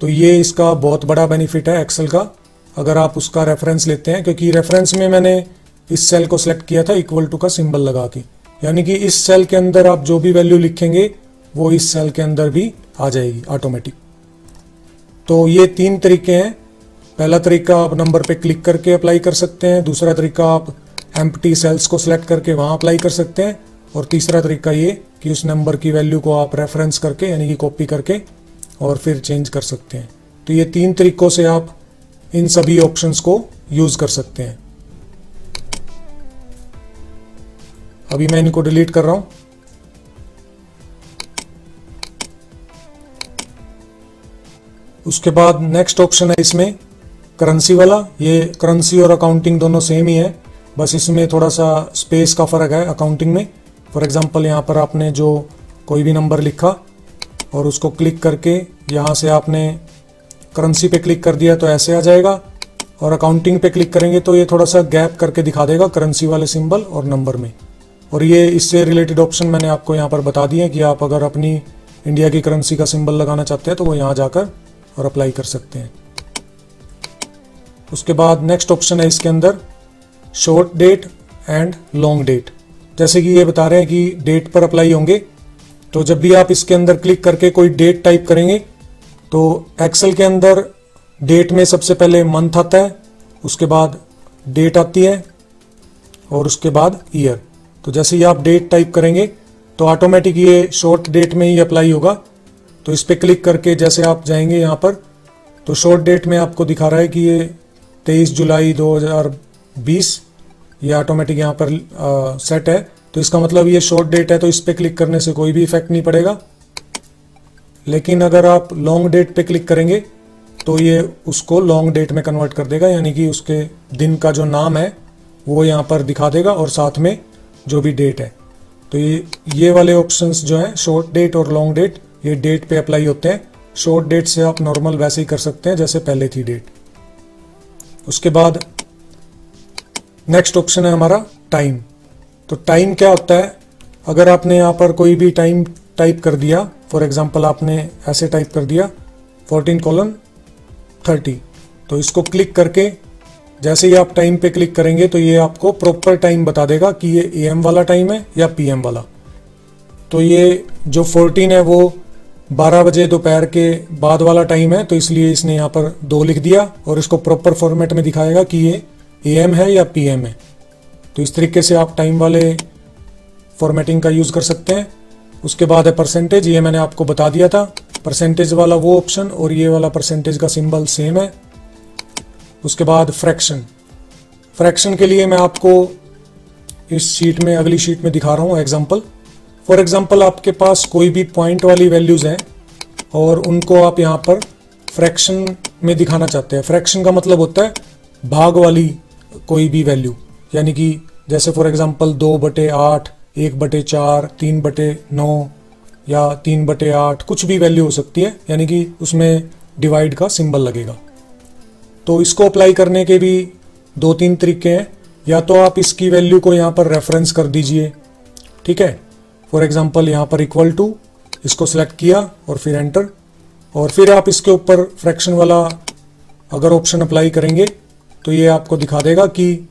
तो ये इसका बहुत बड़ा बेनिफिट है एक्सेल का, अगर आप उसका रेफरेंस लेते हैं, क्योंकि रेफरेंस में मैंने इस सेल को सिलेक्ट किया था इक्वल टू का सिंबल लगा के, यानी कि इस सेल के अंदर आप जो भी वैल्यू लिखेंगे वो इस सेल के अंदर भी आ जाएगी ऑटोमेटिक। तो ये 3 तरीके हैं। पहला तरीका आप नंबर पे क्लिक करके अप्लाई कर सकते हैं, दूसरा तरीका आप एम्प्टी सेल्स को सिलेक्ट करके वहां अप्लाई कर सकते हैं, और तीसरा तरीका ये कि उस नंबर की वैल्यू को आप रेफरेंस करके यानी कि कॉपी करके और फिर चेंज कर सकते हैं। तो ये 3 तरीकों से आप इन सभी ऑप्शंस को यूज कर सकते हैं। अभी मैं इनको डिलीट कर रहा हूं। उसके बाद नेक्स्ट ऑप्शन है इसमें करेंसी वाला। ये करेंसी और अकाउंटिंग दोनों सेम ही है, बस इसमें थोड़ा सा स्पेस का फर्क है अकाउंटिंग में। फॉर एग्जांपल यहाँ पर आपने जो कोई भी नंबर लिखा और उसको क्लिक करके यहाँ से आपने करेंसी पे क्लिक कर दिया तो ऐसे आ जाएगा, और अकाउंटिंग पे क्लिक करेंगे तो ये थोड़ा सा गैप करके दिखा देगा करेंसी वाले सिंबल और नंबर में। और ये इससे रिलेटेड ऑप्शन मैंने आपको यहाँ पर बता दिए कि आप अगर अपनी इंडिया की करेंसी का सिंबल लगाना चाहते हैं तो वो यहाँ जाकर और अप्लाई कर सकते हैं। उसके बाद नेक्स्ट ऑप्शन है इसके अंदर short date and long date. जैसे कि ये बता रहे हैं कि डेट पर अप्लाई होंगे, तो जब भी आप इसके अंदर क्लिक करके कोई डेट टाइप करेंगे तो एक्सेल के अंदर डेट में सबसे पहले मंथ आता है, उसके बाद डेट आती है और उसके बाद ईयर। तो जैसे ही आप डेट टाइप करेंगे तो ऑटोमेटिक ये शॉर्ट डेट में ही अप्लाई होगा। तो इस पर क्लिक करके जैसे आप जाएंगे यहाँ पर तो शॉर्ट डेट में आपको दिखा रहा है कि ये 23 जुलाई 2020 ये ऑटोमेटिक यहाँ पर सेट है। तो इसका मतलब ये शॉर्ट डेट है, तो इस पर क्लिक करने से कोई भी इफेक्ट नहीं पड़ेगा। लेकिन अगर आप लॉन्ग डेट पे क्लिक करेंगे तो ये उसको लॉन्ग डेट में कन्वर्ट कर देगा, यानी कि उसके दिन का जो नाम है वो यहाँ पर दिखा देगा और साथ में जो भी डेट है। तो ये वाले ऑप्शंस जो हैं शॉर्ट डेट और लॉन्ग डेट, ये डेट पे अप्लाई होते हैं। शॉर्ट डेट से आप नॉर्मल वैसे ही कर सकते हैं जैसे पहले थी डेट। उसके बाद नेक्स्ट ऑप्शन है हमारा टाइम। तो टाइम क्या होता है, अगर आपने यहाँ पर कोई भी टाइम टाइप कर दिया, फॉर एग्जांपल आपने ऐसे टाइप कर दिया 14:30, तो इसको क्लिक करके जैसे ही आप टाइम पे क्लिक करेंगे तो ये आपको प्रॉपर टाइम बता देगा कि ये AM वाला टाइम है या PM वाला। तो ये जो 14 है वो 12 बजे दोपहर के बाद वाला टाइम है, तो इसलिए इसने यहाँ पर 2 लिख दिया और इसको प्रॉपर फॉर्मेट में दिखाएगा कि ये AM है या PM है। तो इस तरीके से आप टाइम वाले फॉर्मेटिंग का यूज़ कर सकते हैं। उसके बाद है परसेंटेज, ये मैंने आपको बता दिया था। परसेंटेज वाला वो ऑप्शन और ये वाला परसेंटेज का सिंबल सेम है। उसके बाद फ्रैक्शन। फ्रैक्शन के लिए मैं आपको इस शीट में, अगली शीट में दिखा रहा हूँ एग्जांपल। फॉर एग्जांपल आपके पास कोई भी पॉइंट वाली वैल्यूज़ हैं और उनको आप यहाँ पर फ्रैक्शन में दिखाना चाहते हैं। फ्रैक्शन का मतलब होता है भाग वाली कोई भी वैल्यू, यानी कि जैसे फॉर एग्जांपल 2/8, 1/4, 3/9 या 3/8, कुछ भी वैल्यू हो सकती है, यानी कि उसमें डिवाइड का सिंबल लगेगा। तो इसको अप्लाई करने के भी 2-3 तरीके हैं। या तो आप इसकी वैल्यू को यहाँ पर रेफरेंस कर दीजिए, ठीक है। फॉर एग्जांपल यहाँ पर इक्वल टू, इसको सिलेक्ट किया और फिर एंटर, और फिर आप इसके ऊपर फ्रैक्शन वाला अगर ऑप्शन अप्लाई करेंगे तो ये आपको दिखा देगा कि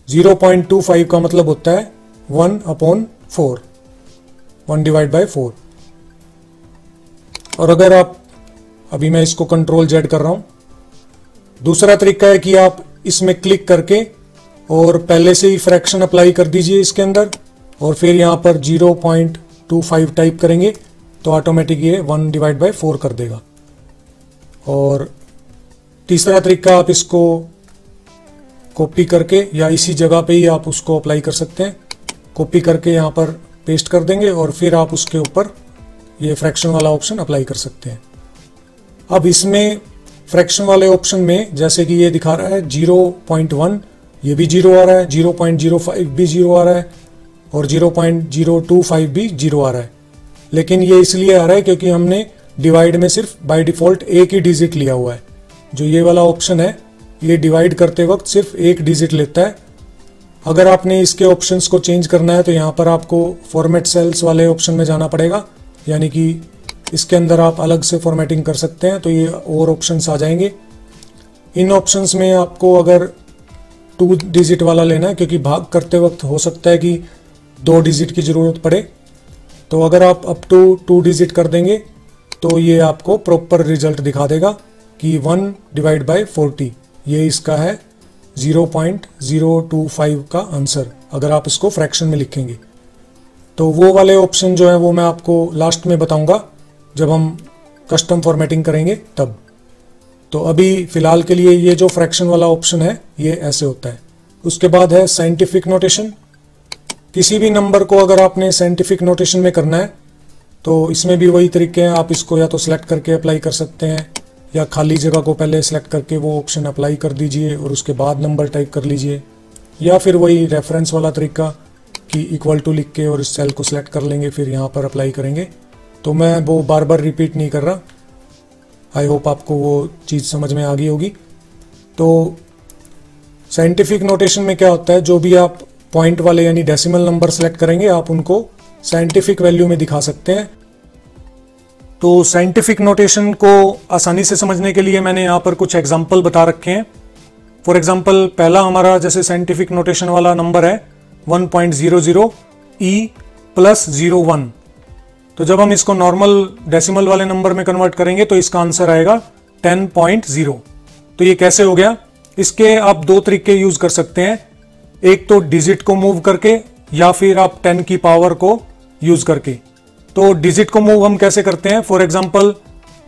0.25 का मतलब होता है 1/4, 1/4। और अगर आप, अभी मैं इसको Ctrl+Z कर रहा हूं। दूसरा तरीका है कि आप इसमें क्लिक करके और पहले से ही फ्रैक्शन अप्लाई कर दीजिए इसके अंदर, और फिर यहाँ पर 0.25 टाइप करेंगे तो ऑटोमेटिक ये 1/4 कर देगा। और तीसरा तरीका, आप इसको कॉपी करके या इसी जगह पे ही आप उसको अप्लाई कर सकते हैं। कॉपी करके यहाँ पर पेस्ट कर देंगे और फिर आप उसके ऊपर ये फ्रैक्शन वाला ऑप्शन अप्लाई कर सकते हैं। अब इसमें फ्रैक्शन वाले ऑप्शन में जैसे कि ये दिखा रहा है 0.1, ये भी 0 आ रहा है, 0.05 भी 0 आ रहा है और 0.025 भी 0 आ रहा है। लेकिन ये इसलिए आ रहा है क्योंकि हमने डिवाइड में सिर्फ बाय डिफॉल्ट एक ही डिजिट लिया हुआ है। जो ये वाला ऑप्शन है ये डिवाइड करते वक्त सिर्फ एक डिजिट लेता है। अगर आपने इसके ऑप्शंस को चेंज करना है तो यहाँ पर आपको फॉर्मेट सेल्स वाले ऑप्शन में जाना पड़ेगा, यानी कि इसके अंदर आप अलग से फॉर्मेटिंग कर सकते हैं, तो ये और ऑप्शंस आ जाएंगे। इन ऑप्शंस में आपको अगर 2 डिजिट वाला लेना है, क्योंकि भाग करते वक्त हो सकता है कि 2 डिजिट की ज़रूरत पड़े, तो अगर आप अप टू 2 डिजिट कर देंगे तो ये आपको प्रॉपर रिजल्ट दिखा देगा कि 1/40 ये इसका है 0.025 का आंसर, अगर आप इसको फ्रैक्शन में लिखेंगे। तो वो वाले ऑप्शन जो है वो मैं आपको लास्ट में बताऊंगा जब हम कस्टम फॉर्मेटिंग करेंगे तब। तो अभी फिलहाल के लिए ये जो फ्रैक्शन वाला ऑप्शन है ये ऐसे होता है। उसके बाद है साइंटिफिक नोटेशन। किसी भी नंबर को अगर आपने साइंटिफिक नोटेशन में करना है तो इसमें भी वही तरीके हैं। आप इसको या तो सिलेक्ट करके अप्लाई कर सकते हैं या खाली जगह को पहले सिलेक्ट करके वो ऑप्शन अप्लाई कर दीजिए और उसके बाद नंबर टाइप कर लीजिए, या फिर वही रेफरेंस वाला तरीका कि इक्वल टू लिख के और इस सेल को सिलेक्ट कर लेंगे फिर यहाँ पर अप्लाई करेंगे। तो मैं वो बार बार रिपीट नहीं कर रहा। आई होप आपको वो चीज़ समझ में आ गई होगी। तो साइंटिफिक नोटेशन में क्या होता है, जो भी आप पॉइंट वाले यानी डेसिमल नंबर सेलेक्ट करेंगे आप उनको साइंटिफिक वैल्यू में दिखा सकते हैं। तो साइंटिफिक नोटेशन को आसानी से समझने के लिए मैंने यहाँ पर कुछ एग्जाम्पल बता रखे हैं। फॉर एग्जाम्पल पहला हमारा जैसे साइंटिफिक नोटेशन वाला नंबर है 1.00 E+01। तो जब हम इसको नॉर्मल डेसिमल वाले नंबर में कन्वर्ट करेंगे तो इसका आंसर आएगा 10.0। तो ये कैसे हो गया, इसके आप 2 तरीके यूज कर सकते हैं। एक तो डिजिट को मूव करके या फिर आप 10 की पावर को यूज करके। तो डिजिट को मूव हम कैसे करते हैं, फॉर एग्जांपल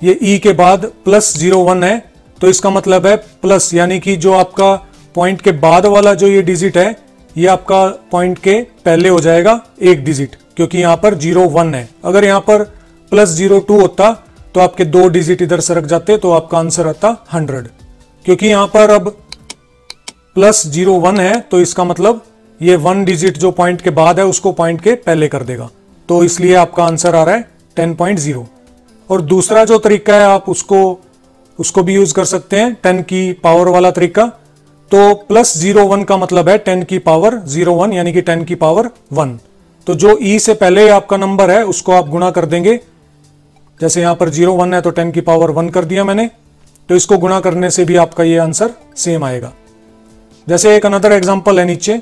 ये ई के बाद +01 है तो इसका मतलब है प्लस, यानी कि जो आपका पॉइंट के बाद वाला जो ये डिजिट है ये आपका पॉइंट के पहले हो जाएगा 1 डिजिट, क्योंकि यहाँ पर 01 है। अगर यहाँ पर +02 होता तो आपके 2 डिजिट इधर सरक जाते तो आपका आंसर आता 100। क्योंकि यहां पर अब +01 है तो इसका मतलब ये 1 डिजिट जो पॉइंट के बाद है उसको पॉइंट के पहले कर देगा, तो इसलिए आपका आंसर आ रहा है 10.0। और दूसरा जो तरीका है आप उसको भी यूज कर सकते हैं, 10 की पावर वाला तरीका। तो +01 का मतलब है 10 की पावर 01 यानी कि 10 की पावर 1। तो जो ई से पहले आपका नंबर है उसको आप गुणा कर देंगे। जैसे यहां पर 01 है तो 10 की पावर 1 कर दिया मैंने, तो इसको गुणा करने से भी आपका ये आंसर सेम आएगा। जैसे एक अनदर एग्जांपल है नीचे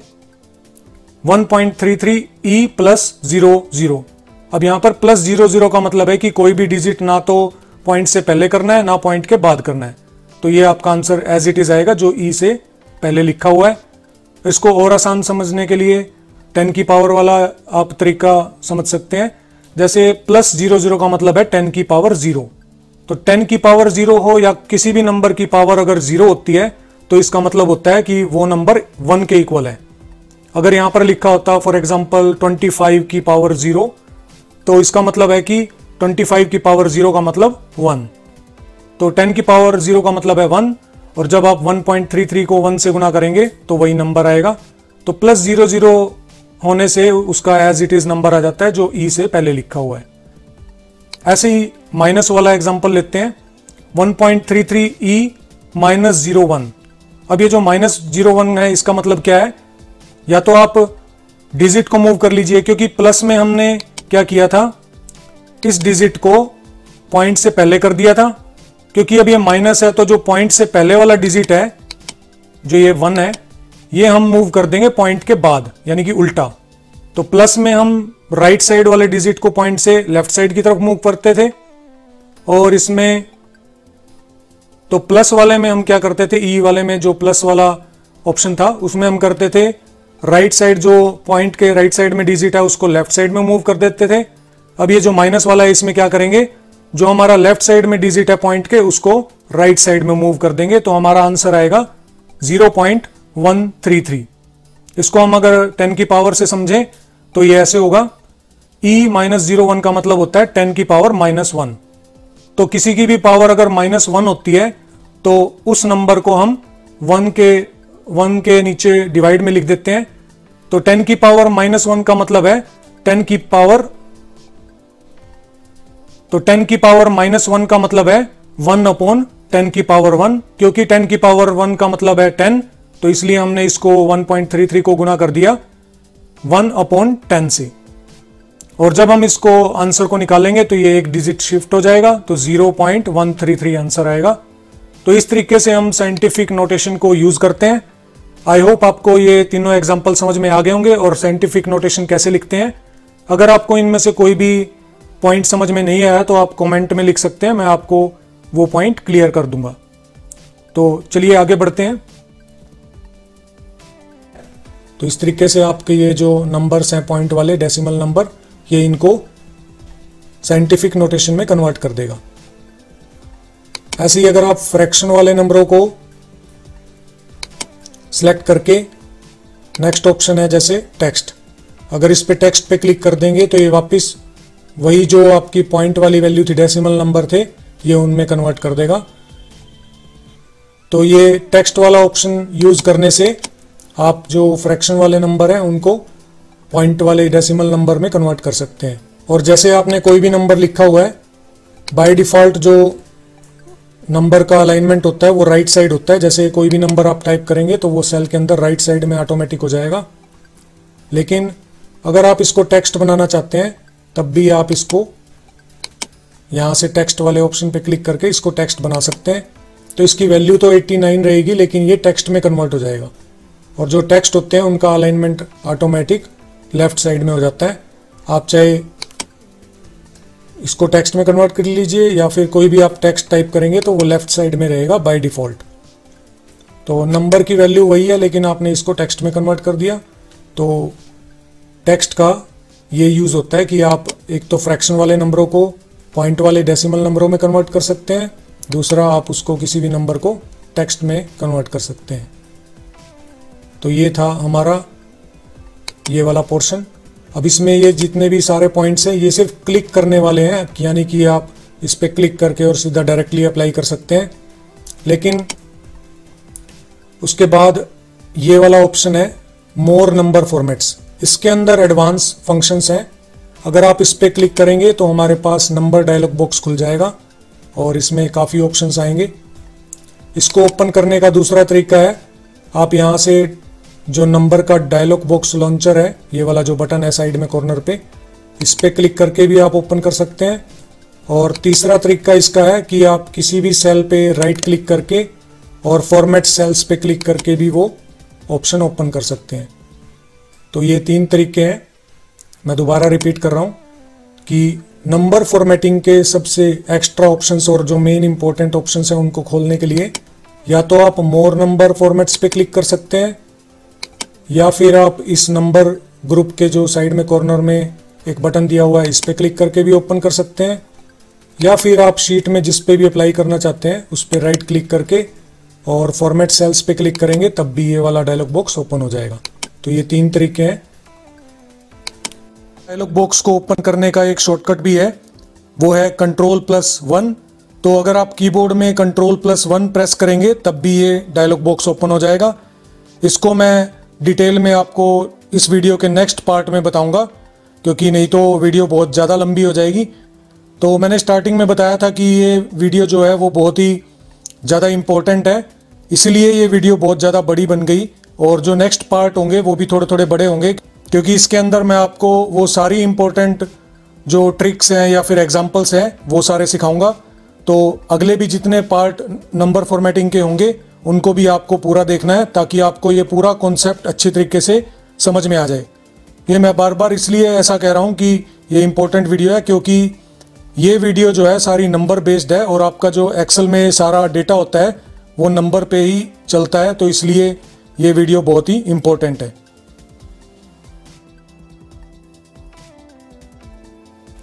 1.33 e + 00। अब यहां पर +00 का मतलब है कि कोई भी डिजिट ना तो पॉइंट से पहले करना है ना पॉइंट के बाद करना है, तो ये आपका आंसर एज इट इज आएगा जो ई से पहले लिखा हुआ है। इसको और आसान समझने के लिए 10 की पावर वाला आप तरीका समझ सकते हैं। जैसे +00 का मतलब है 10 की पावर 0, तो 10 की पावर 0 हो या किसी भी नंबर की पावर अगर 0 होती है तो इसका मतलब होता है कि वो नंबर 1 के इक्वल है। अगर यहां पर लिखा होता फॉर एग्जांपल 25 की पावर 0, तो इसका मतलब है कि 25 की पावर 0 का मतलब 1, तो 10 की पावर 0 का मतलब है 1, और जब आप 1.33 को 1 से गुना करेंगे तो वही नंबर आएगा। तो +00 होने से उसका एज इट इज नंबर आ जाता है जो ई से पहले लिखा हुआ है। ऐसे ही माइनस वाला एग्जांपल लेते हैं 1.33 e - 01। अब ये जो -01 है इसका मतलब क्या है, या तो आप डिजिट को मूव कर लीजिए, क्योंकि प्लस में हमने क्या किया था, इस डिजिट को पॉइंट से पहले कर दिया था। क्योंकि अब ये माइनस है तो जो पॉइंट से पहले वाला डिजिट है जो ये 1 है ये हम मूव कर देंगे पॉइंट के बाद, यानी कि उल्टा। तो प्लस में हम राइट साइड वाले डिजिट को पॉइंट से लेफ्ट साइड की तरफ मूव करते थे, और इसमें तो प्लस वाले में हम क्या करते थे, ई वाले में जो प्लस वाला ऑप्शन था उसमें हम करते थे राइट साइड, जो पॉइंट के राइट साइड में डिजिट है उसको लेफ्ट साइड में मूव कर देते थे। अब ये जो माइनस वाला है इसमें क्या करेंगे, जो हमारा लेफ्ट साइड में डिजिट है पॉइंट के उसको राइट साइड में मूव कर देंगे, तो हमारा आंसर आएगा 0.133। इसको हम अगर 10 की पावर से समझें तो ये ऐसे होगा, e - 01 का मतलब होता है 10 की पावर -1। तो किसी की भी पावर अगर -1 होती है तो उस नंबर को हम 1 के नीचे डिवाइड में लिख देते हैं। तो 10 की पावर -1 का मतलब है 10 की पावर, तो 10 की पावर -1 का मतलब है 1/10 की पावर 1। क्योंकि 10 की पावर 1 का मतलब है 10, तो इसलिए हमने इसको 1.33 को गुना कर दिया 1/10 से। और जब हम इसको आंसर को निकालेंगे तो ये एक डिजिट शिफ्ट हो जाएगा, तो 0.133 आंसर आएगा। तो इस तरीके से हम साइंटिफिक नोटेशन को यूज करते हैं। आई होप आपको ये तीनों एग्जांपल समझ में आ गए होंगे और साइंटिफिक नोटेशन कैसे लिखते हैं। अगर आपको इनमें से कोई भी पॉइंट समझ में नहीं आया तो आप कमेंट में लिख सकते हैं, मैं आपको वो पॉइंट क्लियर कर दूंगा। तो चलिए आगे बढ़ते हैं। तो इस तरीके से आपके ये जो नंबर्स हैं पॉइंट वाले डेसिमल नंबर, ये इनको साइंटिफिक नोटेशन में कन्वर्ट कर देगा। ऐसे ही अगर आप फ्रैक्शन वाले नंबरों को सिलेक्ट करके नेक्स्ट ऑप्शन है जैसे टेक्स्ट, अगर इस पे टेक्स्ट पे क्लिक कर देंगे तो ये वापस वही जो आपकी पॉइंट वाली वैल्यू थी, डेसिमल नंबर थे, ये उनमें कन्वर्ट कर देगा। तो ये टेक्स्ट वाला ऑप्शन यूज करने से आप जो फ्रैक्शन वाले नंबर हैं उनको पॉइंट वाले डेसिमल नंबर में कन्वर्ट कर सकते हैं। और जैसे आपने कोई भी नंबर लिखा हुआ है, बाय डिफॉल्ट जो नंबर का अलाइनमेंट होता है वो राइट साइड होता है। जैसे कोई भी नंबर आप टाइप करेंगे तो वो सेल के अंदर राइट साइड में ऑटोमेटिक हो जाएगा। लेकिन अगर आप इसको टेक्स्ट बनाना चाहते हैं तब भी आप इसको यहां से टेक्स्ट वाले ऑप्शन पे क्लिक करके इसको टेक्स्ट बना सकते हैं। तो इसकी वैल्यू तो 89 रहेगी, लेकिन ये टेक्स्ट में कन्वर्ट हो जाएगा। और जो टेक्स्ट होते हैं उनका अलाइनमेंट ऑटोमेटिक लेफ्ट साइड में हो जाता है। आप चाहे इसको टेक्स्ट में कन्वर्ट कर लीजिए या फिर कोई भी आप टेक्स्ट टाइप करेंगे तो वो लेफ्ट साइड में रहेगा बाय डिफॉल्ट। तो नंबर की वैल्यू वही है, लेकिन आपने इसको टेक्स्ट में कन्वर्ट कर दिया। तो टेक्स्ट का ये यूज होता है कि आप एक तो फ्रैक्शन वाले नंबरों को पॉइंट वाले डेसिमल नंबरों में कन्वर्ट कर सकते हैं, दूसरा आप उसको किसी भी नंबर को टेक्स्ट में कन्वर्ट कर सकते हैं। तो ये था हमारा ये वाला पोर्शन। अब इसमें ये जितने भी सारे पॉइंट्स हैं ये सिर्फ क्लिक करने वाले हैं, यानी कि आप इस पर क्लिक करके और सीधा डायरेक्टली अप्लाई कर सकते हैं। लेकिन उसके बाद ये वाला ऑप्शन है मोर नंबर फॉर्मेट्स, इसके अंदर एडवांस फंक्शंस हैं। अगर आप इस पर क्लिक करेंगे तो हमारे पास नंबर डायलॉग बॉक्स खुल जाएगा और इसमें काफ़ी ऑप्शंस आएंगे। इसको ओपन करने का दूसरा तरीका है, आप यहाँ से जो नंबर का डायलॉग बॉक्स लॉन्चर है, ये वाला जो बटन है साइड में कॉर्नर पे, इस पर क्लिक करके भी आप ओपन कर सकते हैं। और तीसरा तरीका इसका है कि आप किसी भी सेल पे राइट क्लिक करके और फॉर्मेट सेल्स पे क्लिक करके भी वो ऑप्शन ओपन कर सकते हैं। तो ये 3 तरीके हैं। मैं दोबारा रिपीट कर रहा हूँ कि नंबर फॉर्मेटिंग के सबसे एक्स्ट्रा ऑप्शंस और जो मेन इंपॉर्टेंट ऑप्शंस हैं उनको खोलने के लिए या तो आप मोर नंबर फॉर्मेट्स पे क्लिक कर सकते हैं, या फिर आप इस नंबर ग्रुप के जो साइड में कॉर्नर में एक बटन दिया हुआ है इस पे क्लिक करके भी ओपन कर सकते हैं, या फिर आप शीट में जिस पे भी अप्लाई करना चाहते हैं उस पर राइट क्लिक करके और फॉर्मेट सेल्स पे क्लिक करेंगे तब भी ये वाला डायलॉग बॉक्स ओपन हो जाएगा। तो ये 3 तरीके हैं। डायलॉग बॉक्स को ओपन करने का एक शॉर्टकट भी है, वो है Ctrl+1। तो अगर आप कीबोर्ड में Ctrl+1 प्रेस करेंगे तब भी ये डायलॉग बॉक्स ओपन हो जाएगा। इसको मैं डिटेल में आपको इस वीडियो के नेक्स्ट पार्ट में बताऊंगा, क्योंकि नहीं तो वीडियो बहुत ज़्यादा लंबी हो जाएगी। तो मैंने स्टार्टिंग में बताया था कि ये वीडियो जो है वो बहुत ही ज़्यादा इम्पोर्टेंट है, इसलिए ये वीडियो बहुत ज़्यादा बड़ी बन गई। और जो नेक्स्ट पार्ट होंगे वो भी थोड़े थोड़े बड़े होंगे, क्योंकि इसके अंदर मैं आपको वो सारी इंपॉर्टेंट जो ट्रिक्स हैं या फिर एग्जांपल्स हैं वो सारे सिखाऊंगा। तो अगले भी जितने पार्ट नंबर फॉर्मेटिंग के होंगे उनको भी आपको पूरा देखना है, ताकि आपको ये पूरा कॉन्सेप्ट अच्छी तरीके से समझ में आ जाए। ये मैं बार बार इसलिए ऐसा कह रहा हूँ कि ये इंपॉर्टेंट वीडियो है, क्योंकि ये वीडियो जो है सारी नंबर बेस्ड है और आपका जो एक्सेल में सारा डेटा होता है वो नंबर पे ही चलता है, तो इसलिए ये वीडियो बहुत ही इंपॉर्टेंट है।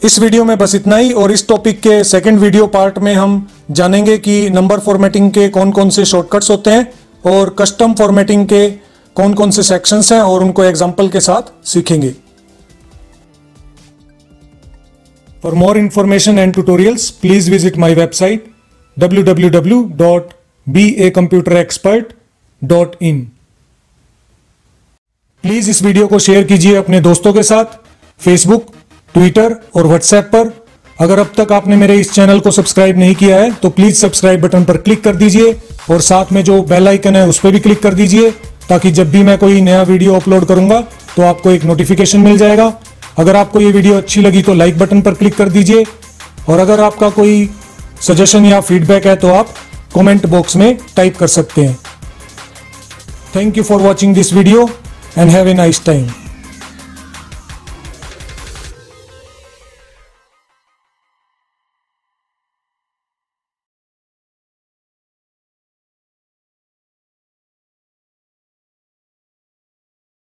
इस वीडियो में बस इतना ही, और इस टॉपिक के सेकंड वीडियो पार्ट में हम जानेंगे कि नंबर फॉर्मेटिंग के कौन कौन से शॉर्टकट्स होते हैं और कस्टम फॉर्मेटिंग के कौन कौन से सेक्शंस हैं, और उनको एग्जांपल के साथ सीखेंगे। For more information and tutorials please visit my website www.becomputerexpert.in। Please इस वीडियो को शेयर कीजिए अपने दोस्तों के साथ फेसबुक, ट्विटर और व्हाट्सएप पर। अगर अब तक आपने मेरे इस चैनल को सब्सक्राइब नहीं किया है तो प्लीज सब्सक्राइब बटन पर क्लिक कर दीजिए और साथ में जो बेल आइकन है उस पर भी क्लिक कर दीजिए, ताकि जब भी मैं कोई नया वीडियो अपलोड करूंगा तो आपको एक नोटिफिकेशन मिल जाएगा। अगर आपको ये वीडियो अच्छी लगी तो लाइक बटन पर क्लिक कर दीजिए, और अगर आपका कोई सजेशन या फीडबैक है तो आप कमेंट बॉक्स में टाइप कर सकते हैं। Thank you for watching this video and have a nice time.